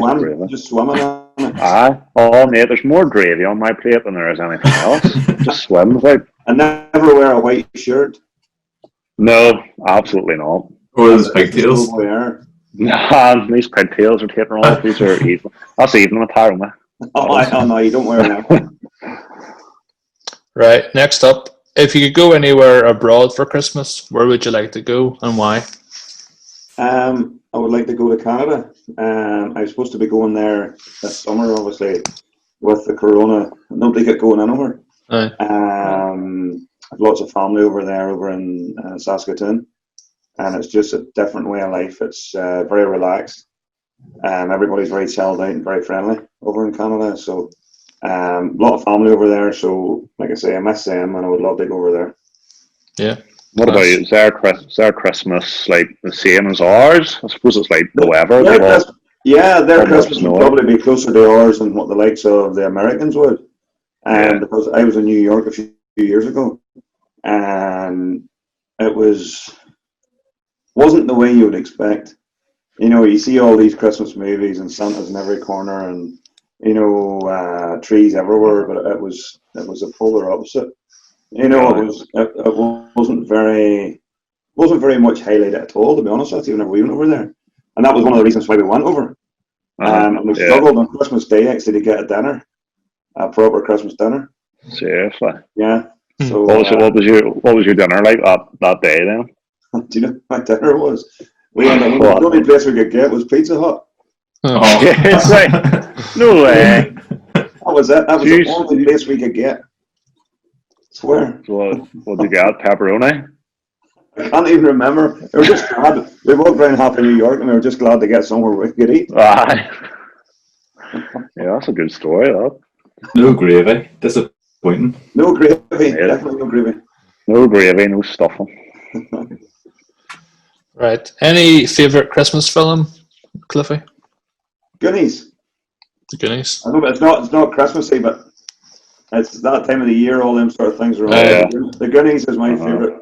Just swimming in it. Aye. Oh, mate, there's more gravy on my plate than there is anything else. Just swims like. I never wear a white shirt. No, absolutely not. Or those pigtails. Nah, these pigtails are taking off. These are evil. That's evening attire, man. Oh no, you don't wear them. Right, next up. If you could go anywhere abroad for Christmas, where would you like to go and why? I would like to go to Canada. I was supposed to be going there this summer, obviously, with the corona. Nobody got going anywhere. I've lots of family over there, over in Saskatoon, and it's just a different way of life. It's very relaxed. Everybody's very chilled out and very friendly over in Canada. So a lot of family over there. So, like I say, I miss them, and I would love to go over there. Yeah. What about you? Is their Christmas like the same as ours? I suppose it's like the weather. Their Christmas would probably be closer to ours than what the likes of the Americans would. Because I was in New York a few years ago, and it wasn't the way you would expect. You know, you see all these Christmas movies and Santa's in every corner, and trees everywhere, but it was a polar opposite. You know, it wasn't very much highlighted at all, to be honest with you, whenever we went over there. And that was one of the reasons why we went over. And we struggled on Christmas Day actually to get a proper Christmas dinner. Seriously? Yeah. So what was your dinner like that day then? Do you know what my dinner was? The only place we could get was Pizza Hut. Oh. Yes, right. No way. That was it. That was the only place we could get. Swear. So what did you get? Pepperoni? I can't even remember. We were just glad. We walked around half of New York, and we were just glad to get somewhere we could eat. Aye. Yeah, that's a good story, that. No gravy. Disappointing. No gravy. Yeah. Definitely no gravy. No gravy, no stuffing. Right. Any favourite Christmas film, Cliffy? Goonies. The Goonies. I know, but it's not Christmassy, but it's that time of the year. All them sort of things are on. The Goonies is my favourite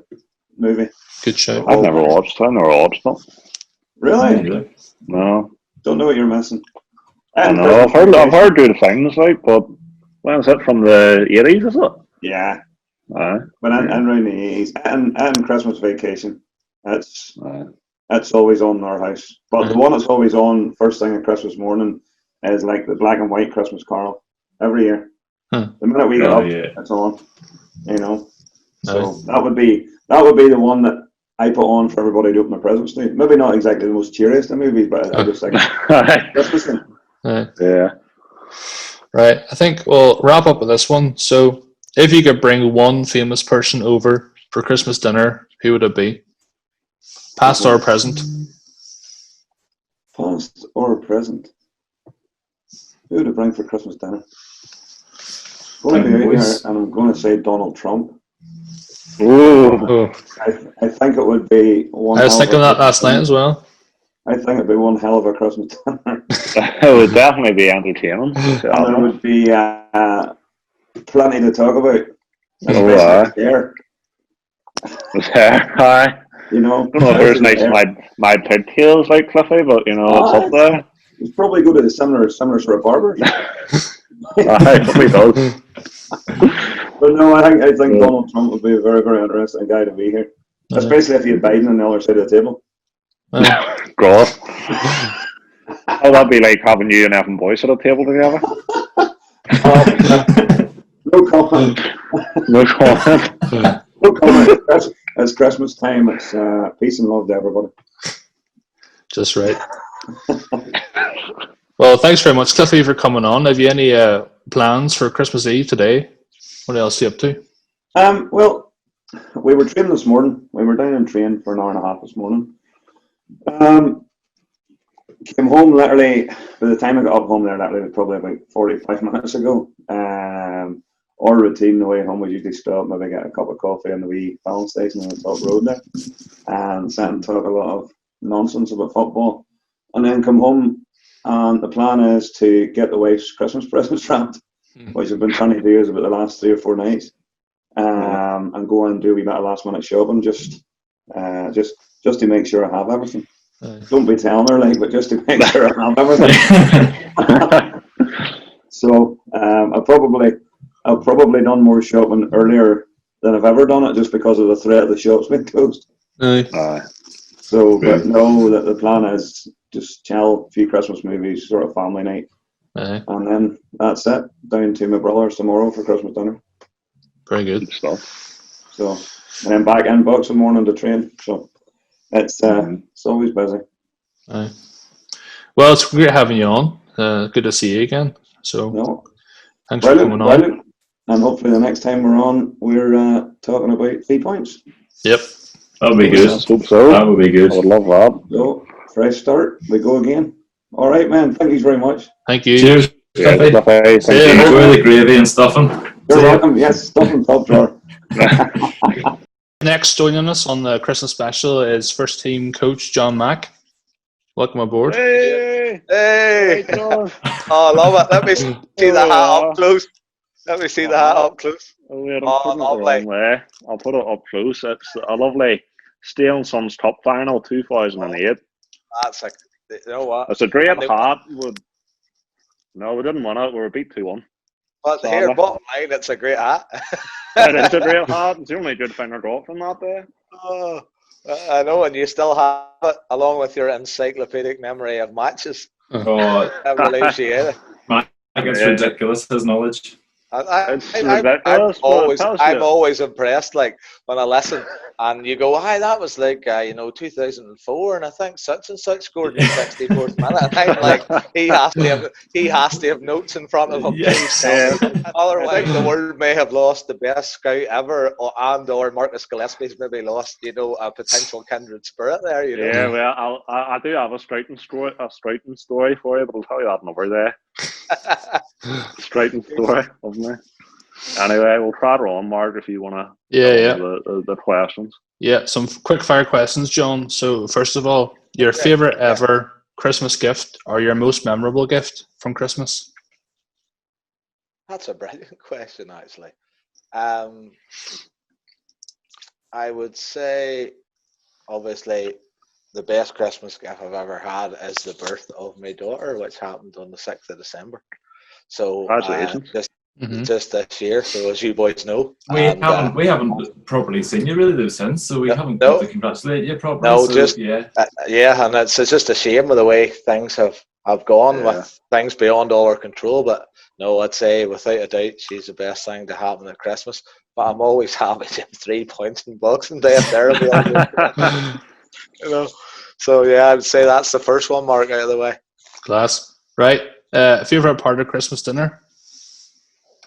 movie. Good show. I've never watched it. Really? No. Don't know what you're missing. I know. I've heard good things, like, but when is it, from the 80s, is it? Yeah. Aye. But and around the 80s and Christmas Vacation. That's always on in our house. But the one that's always on first thing on Christmas morning is like the black and white Christmas Carol every year. The minute we get up, it's on. You know. So that would be the one that I put on for everybody to open their presents to. Maybe not exactly the most cheeriest of movies, but I just think Christmas. Yeah. Right. I think we'll wrap up with this one. So, if you could bring one famous person over for Christmas dinner, who would it be? Past or present? Past or present? Who would I bring for Christmas dinner? I'm going to be out here, and I'm going to say Donald Trump. Ooh. I think it would be one. I was thinking that last night as well. I think it'd be one hell of a Christmas dinner. It would definitely be entertaining. And there would be plenty to talk about. Especially hair. Hi. You know, I don't know if there's nice my pigtails like Cliffy, but you know, it's up there. He's probably go to the similar sort of barbers. Aye, probably does. But no, I think Donald Trump would be a very, very interesting guy to be here. Especially if you had Biden on the other side of the table. God. Oh, that'd be like having you and Evan Boyce at a table together. No comment. No comment. No comment. It's Christmas time. It's peace and love to everybody. Just right. Well, thanks very much, Cliffy, for coming on. Have you any plans for Christmas Eve today? What else are you up to? Well, we were training this morning. We were down and trained for an hour and a half this morning. Came home literally, by the time I got up home there, literally probably about 45 minutes ago. Our routine the way home was usually stop, maybe get a cup of coffee on the wee filling station on the top road there, and sit and talk a lot of nonsense about football, and then come home. And the plan is to get the wife's Christmas presents wrapped, which I've been trying to do about the last 3 or 4 nights, and go and do a wee bit of last minute shopping just to make sure I have everything. Don't be telling her, like, but just to make sure I have everything. So I've probably done more shopping earlier than I've ever done it, just because of the threat of the shops being closed. So, but no, the plan is just chill, a few Christmas movies, sort of family night, and then that's it. Down to my brother's tomorrow for Christmas dinner. Very good stuff. So, and then back in boxing morning to train. So it's always busy. Well, it's great having you on. Good to see you again. So, thanks for coming on. And hopefully the next time we're on, we're talking about 3 points. Yep. That would be good. I hope so. That would be good. I would love that. So, fresh start. We go again. All right, man. Thank you very much. Thank you. Cheers. Yeah, Enjoy the gravy and stuffing. You're welcome. Yes, stuffing top drawer. Next, joining us on the Christmas special is first team coach John Mack. Welcome aboard. Hey! Oh, I love it. Let me see the hat up close. Let me see the hat up close. Lovely. I'll put it up close. It's a lovely Steel and Sons Cup final 2008. That's like, you know what? It's a great hat. No, we didn't win it. We were beat 2-1. But here, bottom line, it's a great hat. It is a great hat. It's the only good thing I got from that day. Oh, I know, and you still have it, along with your encyclopedic memory of matches. Oh, Never leaves you either. It's ridiculous, his knowledge. I'm always impressed, like, when I listen and you go, "Hi, that was like 2004, and I think such and such scored in the 64th minute." And I'm like, he has to have notes in front of him. Otherwise, the world may have lost the best scout ever, or Marcus Gillespie's maybe lost, a potential kindred spirit there. Yeah, well, I do have a scouting story for you, but I'll tell you that another day. Striking story, wasn't it? Anyway, we'll prat on, Mark, if you want to. The questions. Yeah, some quick fire questions, John. So first of all, your favorite ever Christmas gift or your most memorable gift from Christmas? That's a brilliant question, actually. I would say, obviously, the best Christmas gift I've ever had is the birth of my daughter, which happened on the 6th of December. So just this year, so as you boys know. We haven't properly seen you really since, so we haven't got to congratulate you properly. No, and it's just a shame with the way things have gone, with things beyond all our control. But no, I'd say without a doubt she's the best thing to happen at Christmas. But I'm always happy to have 3 points in Boxing Day if they're So yeah, I'd say that's the first one, Mark, out of the way. Class. Right. Favorite part of Christmas dinner?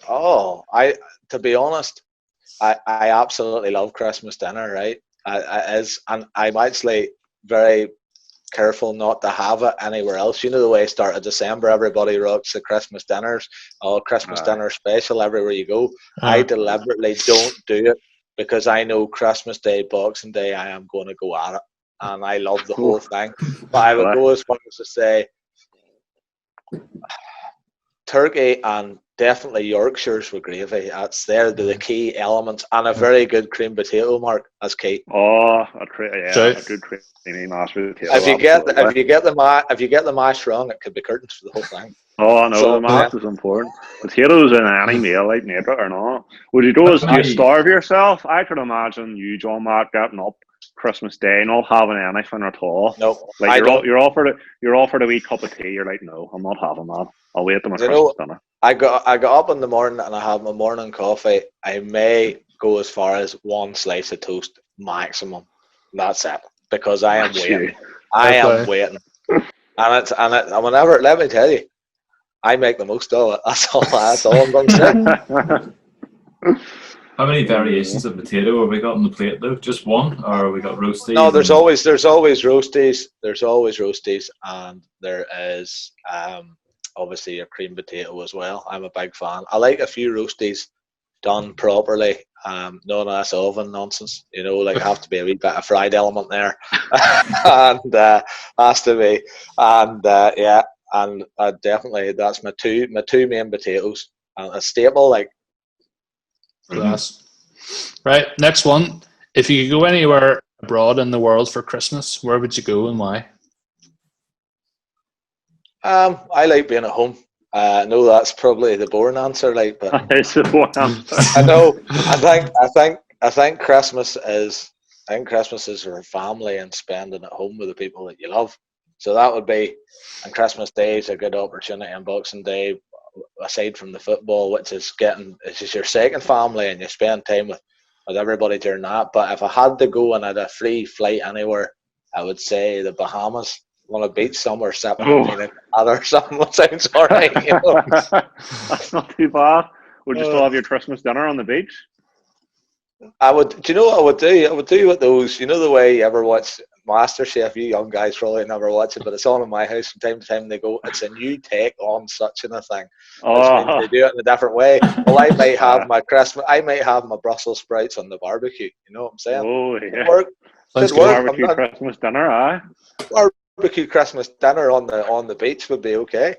Oh, to be honest, I absolutely love Christmas dinner, right? And I'm actually very careful not to have it anywhere else. You know the way start of December, everybody rocks the Christmas dinners, all Christmas dinner special everywhere you go. I deliberately don't do it because I know Christmas Day, Boxing Day, I am going to go at it, and I love the whole thing. But I would go as far as to say turkey and definitely Yorkshires with gravy. That's the key elements, and a very good cream potato, Mark. That's key. Oh, a good creamy mashed potato. If you get the mash wrong, it could be curtains for the whole thing. Oh no, the mash is important. Potatoes in any meal, like make it or not. Would you do you starve yourself? I could imagine you, John Matt, getting up Christmas Day, not having anything at all. No, like you're offered a wee cup of tea. You're like, no, I'm not having that. I'll wait till my Christmas dinner. I got up in the morning and I have my morning coffee. I may go as far as one slice of toast maximum. That's it, because I am waiting. I am waiting, and whenever, let me tell you, I make the most of it. That's all I'm going to say. How many variations of potato have we got on the plate though? Just one, or we got roasties? No, there's always roasties. There's always roasties, and there is obviously a cream potato as well. I'm a big fan. I like a few roasties done properly, none of this oven nonsense. You know, like have to be a wee bit of fried element there, and has to be, and and definitely that's my two main potatoes, and a staple like. Class. Right, next one. If you could go anywhere abroad in the world for Christmas, where would you go and why? I like being at home. I know that's probably the boring answer, like, but it's the boring answer. I know. I think Christmas is. I think Christmas is for family and spending at home with the people that you love. So that would be, and Christmas Day is a good opportunity, and Boxing Day, aside from the football, which is your second family, and you spend time with everybody during that. But if I had to go and had a free flight anywhere, I would say the Bahamas. On a beach somewhere, sipping or something. What sounds alright, you know? That's not too bad. Would you still have your Christmas dinner on the beach? I would. Do you know what I would do? I would do with those. You know the way you ever watch MasterChef. You young guys probably never watch it, but it's on in my house from time to time. They go, "It's a new take on such a thing." Oh. They do it in a different way. Well, I might have my Brussels sprouts on the barbecue. You know what I'm saying? Oh yeah. Barbecue Christmas dinner, aye. Barbecue Christmas dinner on the beach would be okay.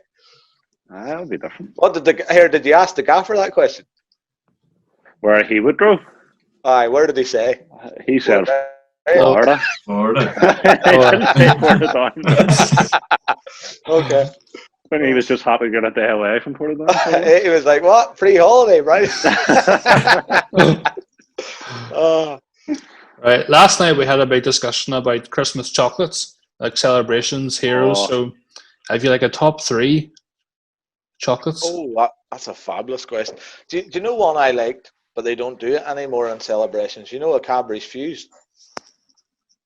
That would be different. What did you ask the gaffer that question? Where he would go? Aye, where did he say? He said Florida. Okay. When he was just happy to get a day away from Florida. He was like, "What? Free holiday, right?" Right. Last night we had a big discussion about Christmas chocolates, like celebrations, heroes. So, have you like a top 3 chocolates? Oh, that's a fabulous question. Do you know one I liked, but they don't do it anymore in celebrations? You know, a Cadbury's Fuse.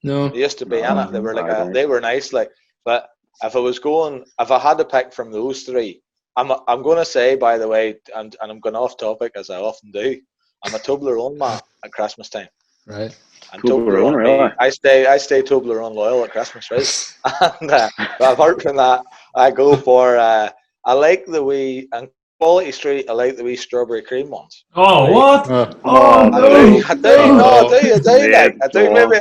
No. They used to be in it. They were they were nice, like. But if I had to pick from those 3, I'm going to say, by the way, and I'm going off topic as I often do. I'm a Toblerone man at Christmas time. Right. And Toblerone, really? I stay Toblerone loyal at Christmas, right? And apart from that, I go for I like the wee and Quality Street. I like the wee strawberry cream ones. Oh, what? I do. Maybe.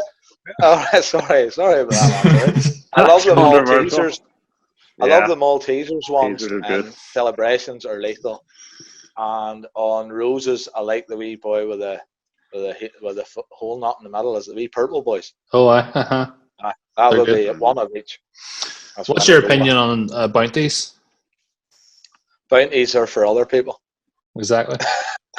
Oh, sorry about that. I love the Maltesers. I love the Maltesers ones. And celebrations are lethal. And on roses, I like the wee boy with the hole knot in the middle, as the wee purple boys. Oh, that would be one of each. What's your opinion on bounties? Bounties are for other people. Exactly.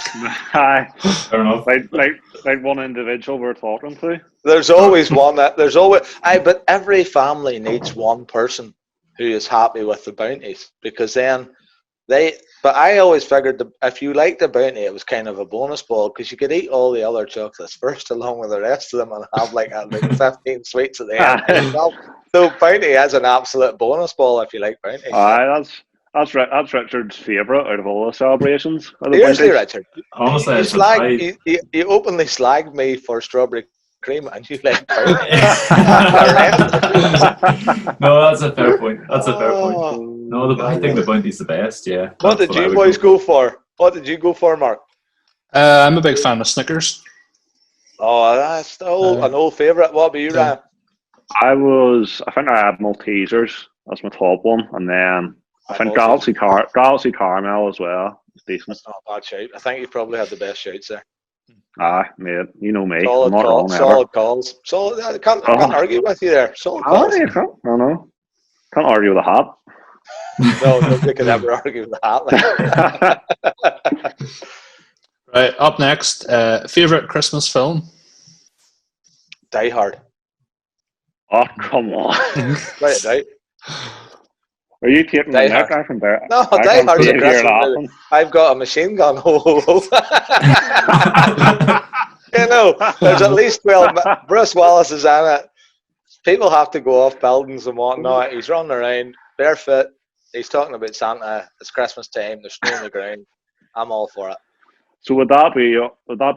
Hi. Fair enough. Like one individual we're talking to. There's always one but every family needs one person who is happy with the bounties, because then but I always figured if you liked the bounty, it was kind of a bonus ball, because you could eat all the other chocolates first along with the rest of them and have like 15 sweets at the end. So bounty is an absolute bonus ball if you like bounty. Aye, that's Richard's favourite out of all the celebrations. Seriously, Richard. Honestly, you openly slagged me for strawberry cream and you like No, that's a fair point. That's a fair point. No, I think the bounty's the best. Yeah. What did you boys go for? What did you go for, Mark? I'm a big fan of Snickers. Oh, that's an old favourite. What about you, Ryan? I think I had Maltesers. That's my top one, and then I think Galaxy Caramel as well. It's decent. That's not a bad shout. I think you probably had the best shouts there. Mate, you know me. Solid I'm not wrong ever. Solid calls. Solid. I can't argue with you there. Solid calls. You can't. I know. Can't argue with a hat. No, nobody could ever argue with that. Right, up next, favorite Christmas film? Die Hard. Oh, come on. Right, right. Are you taking the neck out from there? No, Die Hard's a Christmas. I've got a machine gun. Ho, ho, ho. You know, there's at least 12. Bruce Willis is in it. People have to go off buildings and whatnot. He's running around barefoot. He's talking about Santa. It's Christmas time. There's snow on the ground. I'm all for it. So would that be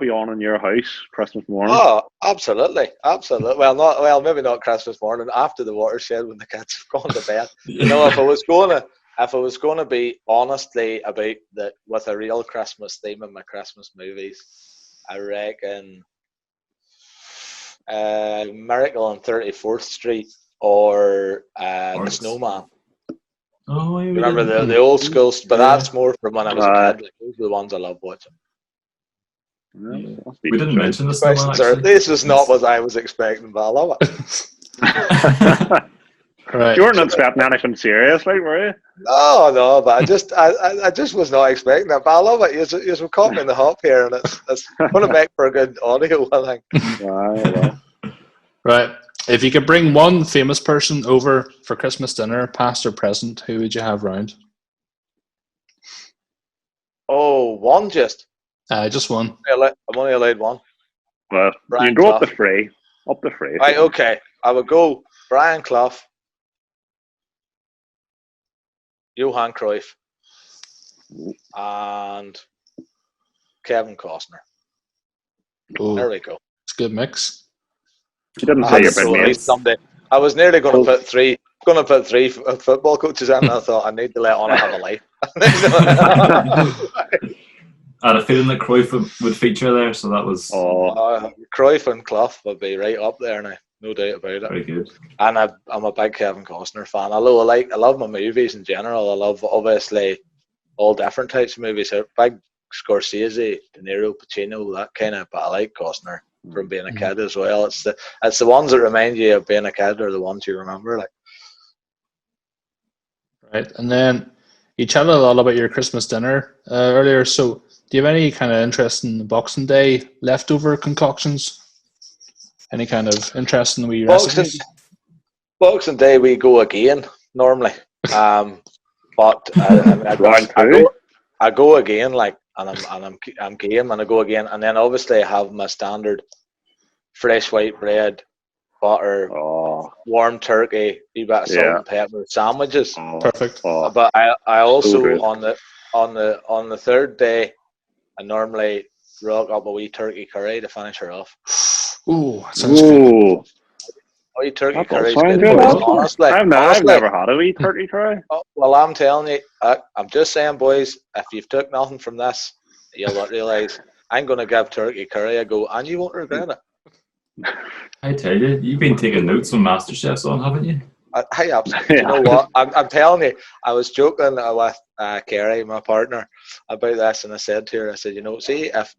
on in your house Christmas morning? Oh, absolutely, absolutely. Well, maybe not Christmas morning. After the watershed, when the kids have gone to bed. You know, if I was going to be honestly about with a real Christmas theme in my Christmas movies, I reckon Miracle on 34th Street or The Snowman. Oh, you remember the old school, but that's more from when I was a kid. Like, those are the ones I love watching. Yeah. We didn't mention the Snowman. This is not what I was expecting, but I love it. Right. You weren't expecting anything serious, like, were you? No, but I just was not expecting that. But I love it. You've caught me in the hop here, and it's going to make for a good audio, I think. Right. If you could bring one famous person over for Christmas dinner, past or present, who would you have round? Oh, one just? Just one. I'm only allowed one. Well, Brian you can go Clough. up the free. Right, okay. I would go Brian Clough, Johan Cruyff, and Kevin Costner. Ooh, there we go. It's a good mix. You didn't say your big mates. Someday. I was nearly going to put three football coaches in, and I thought I need to let Anna have a life. I had a feeling that Cruyff would feature there, so that was... Cruyff and Clough would be right up there now, no doubt about it. Very good. And I'm a big Kevin Costner fan. Although I love my movies in general. I love, obviously, all different types of movies. Big Scorsese, De Niro, Pacino, that kind of, but I like Costner from being a kid as well. It's the ones that remind you of being a kid, or the ones you remember. Like. Right, and then you chatted a lot about your Christmas dinner earlier, so do you have any kind of interest in Boxing Day leftover concoctions? Any kind of interest in the wee recipes? Boxing Day we go again normally, but I go again, like, and I'm game, and I go again, and then obviously I have my standard fresh white bread, butter, warm turkey, wee bit of salt and pepper sandwiches. Perfect. But I also on the third day, I normally rock up a wee turkey curry to finish her off. Ooh, that sounds good. A wee turkey that curry. Honestly, I've never had a wee turkey curry. Well, I'm telling you, I'm just saying, boys, if you've took nothing from this, you'll realise I'm going to give turkey curry a go, and you won't regret it. I tell you, you've been taking notes on MasterChef's on, haven't you? I absolutely. You know what? I'm telling you, I was joking with Carrie, my partner, about this, and I said to her, I said, see, if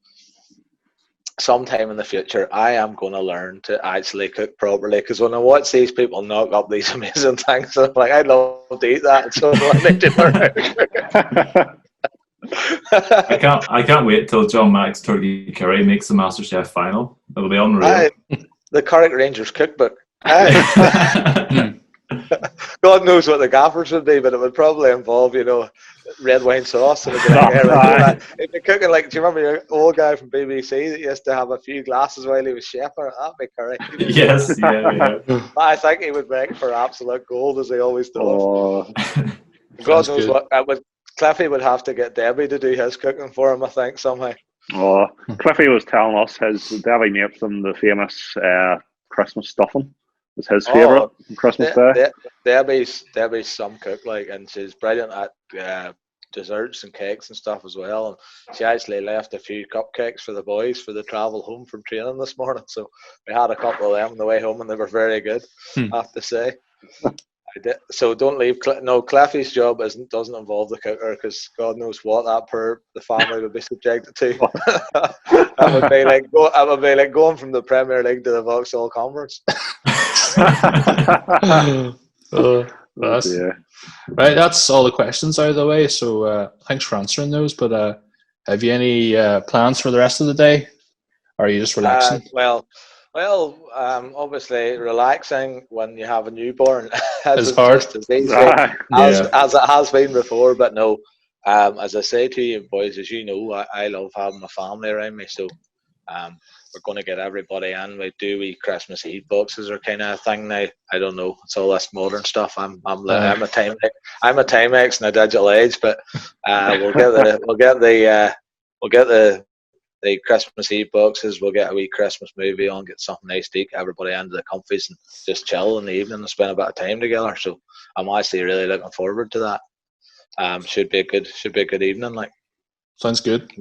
sometime in the future I am going to learn to actually cook properly, because when I watch these people knock up these amazing things, I'm like, I'd love to eat that, so I need to learn how to cook. I can't wait till John Mack's turkey curry makes the MasterChef final. It'll be unreal. The Carrick Rangers cookbook. God knows what the gaffers would be, but it would probably involve, red wine sauce. And if you're cooking, like, do you remember your old guy from BBC that used to have a few glasses while he was chefing? That'd be curry. Yes, yeah. But I think he would make for absolute gold, as he always does. God knows what. Cliffy would have to get Debbie to do his cooking for him, I think, somehow. Oh, Cliffy was telling us his Davy makes them the famous Christmas stuffing. Was his favourite on Christmas Day. Debbie's some cook, like, and she's brilliant at desserts and cakes and stuff as well. And she actually left a few cupcakes for the boys for the travel home from training this morning. So we had a couple of them on the way home, and they were very good, I have to say. So don't leave. Cliffy's job doesn't involve the cooker, because God knows what the family would be subjected to. That would be like going from the Premier League to the Vauxhall Conference. Right, that's all the questions out of the way. So thanks for answering those. But have you any plans for the rest of the day? Or are you just relaxing? Well, obviously relaxing when you have a newborn is hard. as easy as it has been before. But no, as I say to you boys, as you know, I love having my family around me. So we're going to get everybody in. We do Christmas Eve boxes or kind of thing now. I don't know. It's all this modern stuff. I'm a Timex in a digital age, but we'll get the Christmas Eve boxes. We'll get a wee Christmas movie on, get something nice to eat, get everybody into the comfies and just chill in the evening and spend a bit of time together. So I'm actually really looking forward to that. Should be a good evening. Like, sounds good.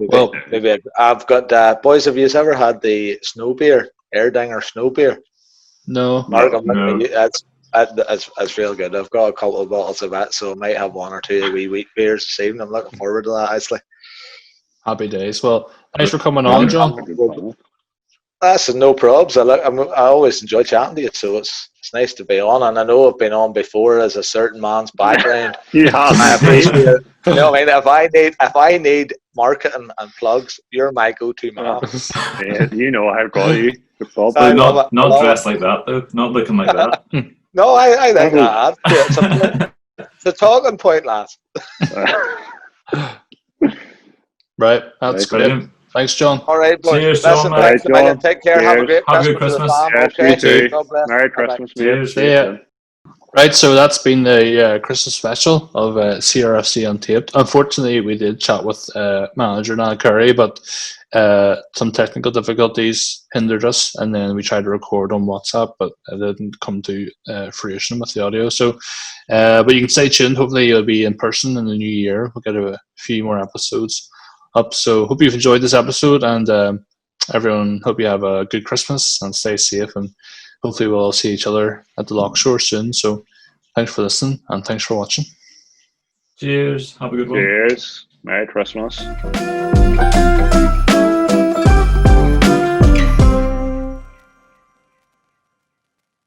Maybe I've got boys. Have you ever had the snow beer, Erdinger snow beer? No. Mark, it's real good. I've got a couple of bottles of it, so I might have one or two wee wheat beers this evening. I'm looking forward to that. Actually. Happy days. Well, thanks for coming on, John. That's no probs. I always enjoy chatting to you, so it's nice to be on. And I know I've been on before as a certain man's background. I appreciate it. You know what I mean? If I need marketing and plugs, you're my go-to man. Yeah, you know I've got you. Not dressed like that though. Not looking like that. No, I think that. It's a talking point, lads. Right, that's great. Thanks, John. All right, boys. Cheers, John. Thanks a million. Take care. Cheers. Have a great Christmas. Yes, Okay. you too. God bless. Merry Christmas, mate. See ya. Right, so that's been the Christmas special of CRFC Untaped. Unfortunately, we did chat with manager Nana Curry, but some technical difficulties hindered us, and then we tried to record on WhatsApp, but it didn't come to fruition with the audio. So, but you can stay tuned. Hopefully, you'll be in person in the new year. We'll get a few more episodes up. So, hope you've enjoyed this episode, and everyone, hope you have a good Christmas and stay safe, and hopefully we'll all see each other at the Lochshore soon. So thanks for listening and thanks for watching. Cheers. Have a good one. Cheers. Merry Christmas.